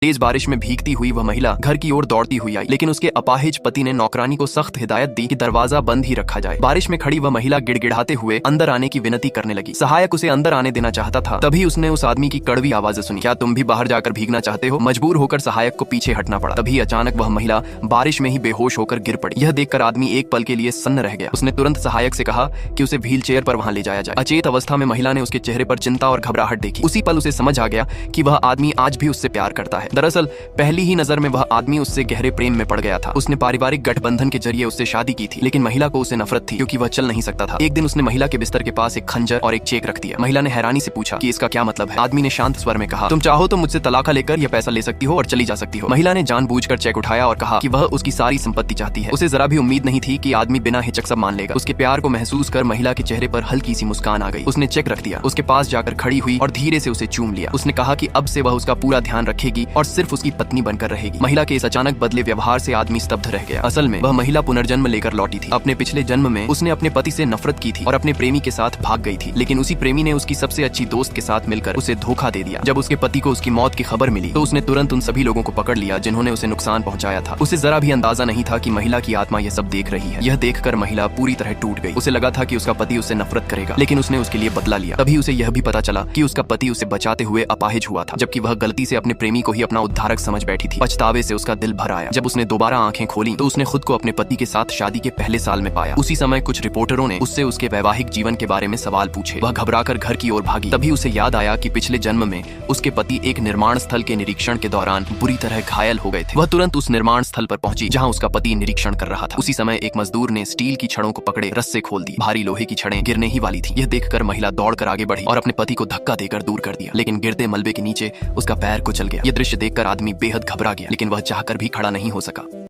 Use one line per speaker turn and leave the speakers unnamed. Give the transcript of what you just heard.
तेज बारिश में भीगती हुई वह महिला घर की ओर दौड़ती हुई आई, लेकिन उसके अपाहिज पति ने नौकरानी को सख्त हिदायत दी कि दरवाजा बंद ही रखा जाए। बारिश में खड़ी वह महिला गिड़गिड़ाते हुए अंदर आने की विनती करने लगी। सहायक उसे अंदर आने देना चाहता था, तभी उसने उस आदमी की कड़वी आवाजें सुनी। क्या तुम भी बाहर जाकर भीगना चाहते हो? मजबूर होकर सहायक को पीछे हटना पड़ा। तभी अचानक वह महिला बारिश में ही बेहोश होकर गिर पड़ी। यह देखकर आदमी एक पल के लिए सन्न रह गया। उसने तुरंत सहायक से कहा कि उसे व्हील चेयर पर वहां ले जाया जाए। अचेत अवस्था में महिला ने उसके चेहरे पर चिंता और घबराहट देखी। उसी पल उसे समझ आ गया कि वह आदमी आज भी उससे प्यार करता है। दरअसल पहली ही नजर में वह आदमी उससे गहरे प्रेम में पड़ गया था। उसने पारिवारिक गठबंधन के जरिए उससे शादी की थी, लेकिन महिला को उसे नफरत थी क्योंकि वह चल नहीं सकता था। एक दिन उसने महिला के बिस्तर के पास एक खंजर और एक चेक रख दिया। महिला ने हैरानी से पूछा कि इसका क्या मतलब है। आदमी ने शांत स्वर में कहा, तुम चाहो तो मुझसे तलाका लेकर यह पैसा ले सकती हो और चली जा सकती हो। महिला ने जानबूझकर चेक उठाया और कहा कि वह उसकी सारी संपत्ति चाहती है। उसे जरा भी उम्मीद नहीं थी कि आदमी बिना हिचक सब मान लेगा। उसके प्यार को महसूस कर महिला के चेहरे पर हल्की सी मुस्कान आ गई। उसने चेक रख दिया, उसके पास जाकर खड़ी हुई और धीरे से उसे चूम लिया। उसने कहा कि अब से वह उसका पूरा ध्यान रखेगी और सिर्फ उसकी पत्नी बनकर रहेगी। महिला के इस अचानक बदले व्यवहार से आदमी स्तब्ध रह गया। असल में वह महिला पुनर्जन्म लेकर लौटी थी। अपने पिछले जन्म में उसने अपने पति से नफरत की थी और अपने प्रेमी के साथ भाग गई थी, लेकिन उसी प्रेमी ने उसकी सबसे अच्छी दोस्त के साथ मिलकर उसे धोखा दे दिया। जब उसके पति को उसकी मौत की खबर मिली तो उसने तुरंत उन सभी लोगों को पकड़ लिया जिन्होंने उसे नुकसान पहुंचाया था। उसे जरा भी अंदाजा नहीं था कि महिला की आत्मा यह सब देख रही है। यह देखकर महिला पूरी तरह टूट गई। उसे लगा था कि उसका पति उससे नफरत करेगा, लेकिन उसने उसके लिए बदला लिया। तभी उसे यह भी पता चला कि उसका पति उसे बचाते हुए अपाहिज हुआ था, जबकि वह गलती से अपने प्रेमी को ही अपना उद्धारक समझ बैठी थी। पछतावे से उसका दिल भर आया। जब उसने दोबारा आंखें खोली तो उसने खुद को अपने पति के साथ शादी के पहले साल में पाया। उसी समय कुछ रिपोर्टरों ने उससे उसके वैवाहिक जीवन के बारे में सवाल पूछे। वह घबराकर घर की ओर भागी। तभी उसे याद आया कि पिछले जन्म में उसके पति एक निर्माण स्थल के निरीक्षण के दौरान बुरी तरह घायल हो गए थे। वह तुरंत उस निर्माण स्थल पर पहुंची जहां उसका पति निरीक्षण कर रहा था। उसी समय एक मजदूर ने स्टील की छड़ों को पकड़े रस्से खोल दी। भारी लोहे की छड़ें गिरने ही वाली थी। यह देखकर महिला दौड़कर आगे बढ़ी और अपने पति को धक्का देकर दूर कर दिया, लेकिन गिरते मलबे के नीचे उसका पैर कुचल गया। यह दृश्य देखकर आदमी बेहद घबरा गया, लेकिन वह चाहकर भी खड़ा नहीं हो सका।